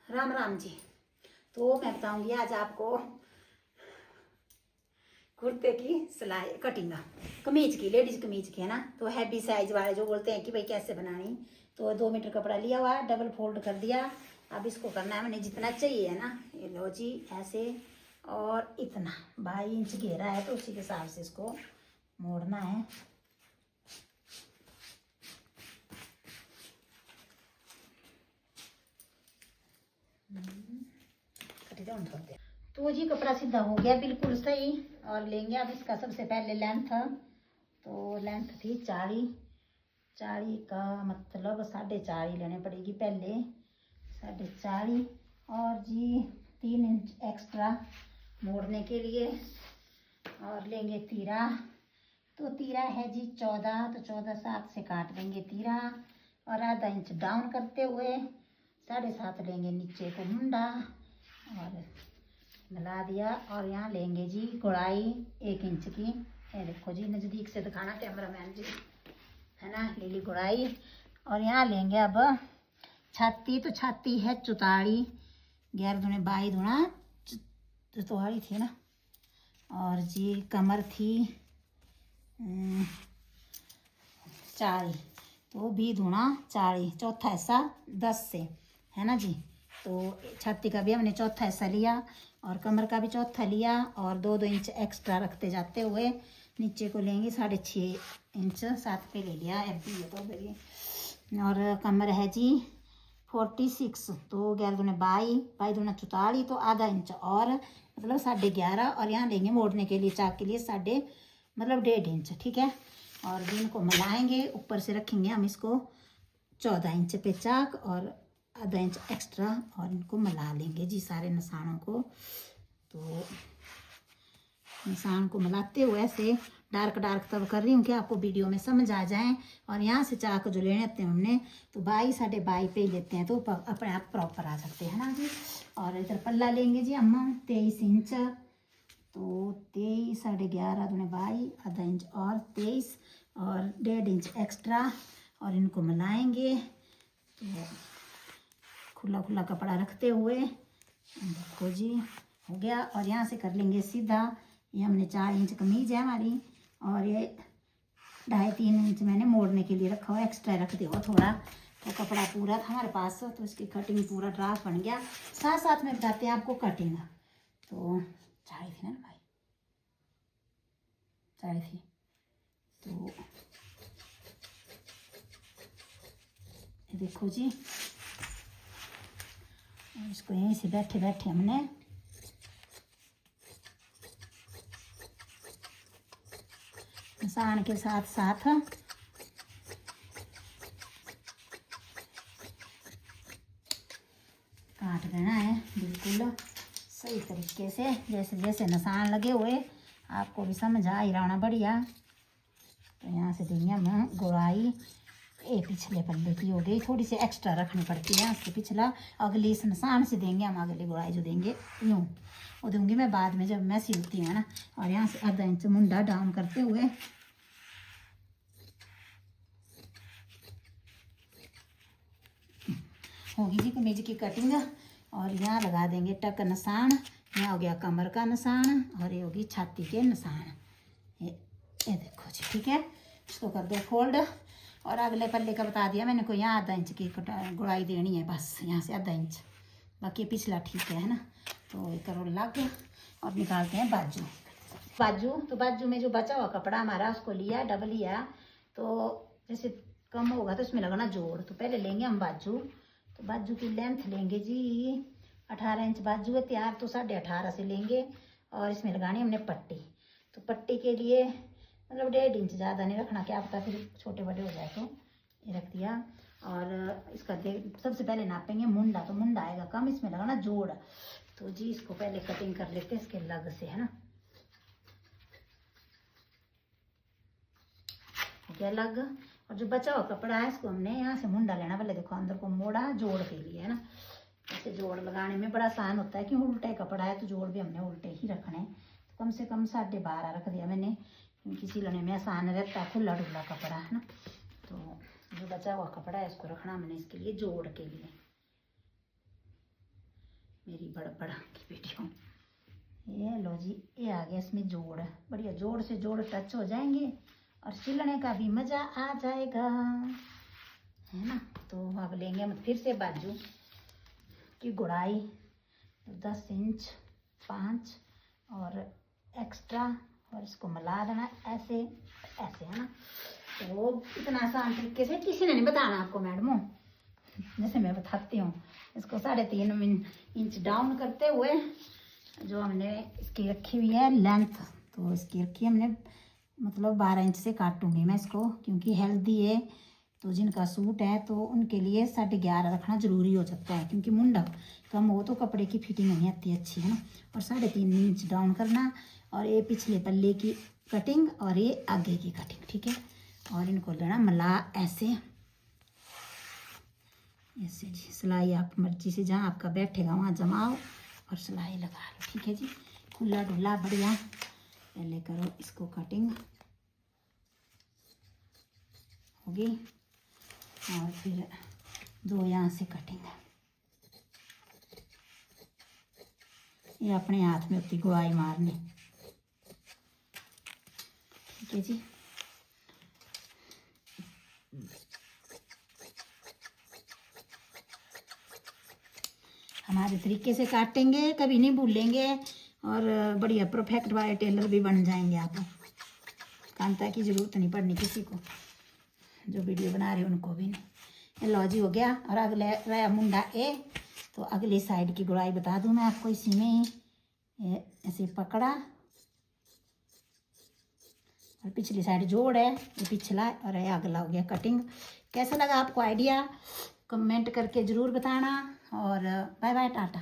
राम राम जी। तो मैं बताऊंगी आज आपको कुर्ते की सिलाई कटिंग, कमीज की, लेडीज कमीज की है ना। तो हैवी साइज वाले जो बोलते हैं कि भाई कैसे बनानी, तो 2 मीटर कपड़ा लिया हुआ, डबल फोल्ड कर दिया। अब इसको करना है मैंने जितना चाहिए है ना, ये लो जी ऐसे, और इतना 22 इंच घेरा है तो उसी के हिसाब से इसको मोड़ना है। तो जी कपड़ा सीधा हो गया बिल्कुल सही। और लेंगे अब इसका सबसे पहले लेंथ। तो लेंथ थी 40, 40 का मतलब 4.5 लेने पड़ेगी पहले, 4.5। और जी 3 इंच एक्स्ट्रा मोड़ने के लिए। और लेंगे तीरा, तो तीरा है जी 14, तो 14 7 से काट देंगे तीरा। और आधा इंच डाउन करते हुए 7.5 लेंगे नीचे को मुंडा और मिला दिया। और यहाँ लेंगे जी गुड़ाई 1 इंच की, ये देखो जी नज़दीक से दिखाना कैमरामैन जी, है ना, ले ली गुड़ाई। और यहाँ लेंगे अब छाती, तो छाती है 44, 11 दूने 22 दूना 44 थी ना। और जी कमर थी 40, तो 20 दूना 40, चौथा हिस्सा 10 से, है ना जी। तो छाती का भी हमने चौथा हिस्सा लिया और कमर का भी चौथा लिया, और 2-2 इंच एक्स्ट्रा रखते जाते हुए नीचे को लेंगे 6.5 इंच, 7 पे ले लिया एफ तो मेरी। और कमर है जी 46, तो 11 दूने 22, 22 दूना 44, तो आधा इंच और मतलब 11.5। और यहाँ लेंगे मोड़ने के लिए चाक के लिए 1.5 इंच, ठीक है। और भी इनको मिलाएंगे, ऊपर से रखेंगे हम इसको 14 इंच पे चाक और आधा इंच एक्स्ट्रा, और इनको मिला लेंगे जी सारे निशानों को। तो निशान को मिलाते हुए ऐसे डार्क तब कर रही हूँ कि आपको वीडियो में समझ आ जाए। और यहाँ से चाक जो लेने होते हैं हमने, तो 22 22.5 पे लेते हैं, तो अपने आप प्रॉपर आ सकते हैं ना जी। और इधर पल्ला लेंगे जी हम 23 इंच, तो 23 11.5 दूने 22, आधा इंच और 23 और 1.5 इंच एक्स्ट्रा, और इनको मिलाएंगे। तो खुला कपड़ा रखते हुए देखो जी हो गया। और यहाँ से कर लेंगे सीधा, ये हमने 4 इंच कमीज है हमारी, और ये 2.5-3 इंच मैंने मोड़ने के लिए रखा हुआ, एक्स्ट्रा रख दिया थोड़ा। तो कपड़ा पूरा था हमारे पास, तो इसकी कटिंग पूरा ड्राफ्ट बन गया। साथ साथ में बताते हैं आपको कटिंग। तो 4 थी ना भाई, 4 थी। तो देखो जी, इसको यहीं से बैठे बैठे हमने निशान के साथ साथ काट देना है बिल्कुल सही तरीके से, जैसे जैसे निशान लगे हुए आपको भी समझ आ ही रहा बढ़िया। तो यहाँ से देंगे हम गुड़ाई, पिछले पल्ले की हो गई, थोड़ी सी एक्स्ट्रा रखनी पड़ती है इसके पिछला, अगली इस निशान से देंगे हम अगली गुड़ाई जो देंगे यूँ, वो दूंगी मैं बाद में जब मैं सिलती हूँ ना। और यहाँ से आधा इंच मुंडा डाउन करते हुए होगी जी कमीज की कटिंग। और यहाँ लगा देंगे टक निशान, यहाँ हो गया कमर का निशान, और ये होगी छाती के निशान, ये देखो जी, ठीक है। इसको कर दो फोल्ड। और अगले पल्ले का बता दिया मैंने को, यहाँ आधा इंच की गुड़ाई देनी है बस, यहाँ से आधा इंच, बाकी पिछला ठीक है ना। तो ये करो लग, और निकालते हैं बाजू। तो बाजू में जो बचा हुआ कपड़ा हमारा उसको लिया, डबल लिया, तो जैसे कम होगा तो इसमें लगाना जोड़। तो पहले लेंगे हम बाजू, तो बाजू की लेंथ लेंगे जी 18 इंच बाजू है तैयार, तो 18.5 से लेंगे। और इसमें लगानी हमने पट्टी, तो पट्टी के लिए मतलब 1.5 इंच, ज़्यादा नहीं रखना, क्या पता फिर छोटे बड़े हो जाए, तो ये रख दिया। और इसका सबसे पहले नापेंगे मुंडा, तो मुंडा आएगा कम, इसमें लगाना जोड़। तो जी इसको पहले कटिंग कर लेते हैं इसके लग से, है ना, हो गया लग। और जो बचा हुआ कपड़ा है इसको हमने यहाँ से मुंडा लेना, पहले देखो अंदर को मोड़ा जोड़ के लिए, है ना। ऐसे जोड़ लगाने में बड़ा आसान होता है कि उल्टे कपड़ा है तो जोड़ भी हमने उल्टे ही रखने। तो कम से कम 12.5 रख दिया मैंने, क्योंकि सिलने में आसान रहता है, खुला डुला कपड़ा है ना। तो जो बचा हुआ कपड़ा है इसको रखना मैंने इसके लिए जोड़ के लिए। मेरी बड़ा की वीडियो। ये लो जी, ये आ गया इसमें जोड़, बढ़िया जोड़ से जोड़ टच हो जाएंगे और सिलने का भी मज़ा आ जाएगा, है ना। तो अब लेंगे हम फिर से बाजू की गुड़ाई 10 इंच 5 और एक्स्ट्रा, और इसको मिला देना ऐसे ऐसे, है ना। तो इतना आसान तरीके से किसी ने नहीं बताना आपको मैडमों, जैसे मैं बताती हूँ। इसको 3.5 इंच डाउन करते हुए जो हमने इसकी रखी हुई है लेंथ, तो इसकी रखी हमने मतलब 12 इंच से काटूंगी मैं इसको, क्योंकि हेल्दी है। तो जिनका सूट है तो उनके लिए 11.5 रखना ज़रूरी हो सकता है, क्योंकि मुंडा कम हो तो कपड़े की फिटिंग नहीं आती अच्छी, है ना। और 3.5 इंच डाउन करना, और ये पिछले पल्ले की कटिंग और ये आगे की कटिंग, ठीक है। और इनको लेना मला ऐसे ऐसे जी। सिलाई आप मर्जी से जहाँ आपका बैठेगा वहाँ जमाओ और सिलाई लगा लो, ठीक है जी। खुला डुला बढ़िया। पहले करो इसको कटिंग होगी, और फिर 2 यहाँ से कटिंग। ये अपने हाथ में होती गुआई मारनी, ठीक है जी। हमारे तरीके से काटेंगे, कभी नहीं भूलेंगे, और बढ़िया परफेक्ट वाले टेलर भी बन जाएंगे आप। कांता की ज़रूरत नहीं पड़नी किसी को, जो वीडियो बना रहे उनको भी नहीं। लो जी हो गया। और अगले रहा मुंडा ए, तो अगली साइड की गुड़ाई बता दूं मैं आपको। इसी में ही ऐसे पकड़ा, और पिछली साइड जोड़ है, ये पिछला, और ये अगला हो गया कटिंग। कैसा लगा आपको आइडिया, कमेंट करके ज़रूर बताना। और बाय बाय, टाटा।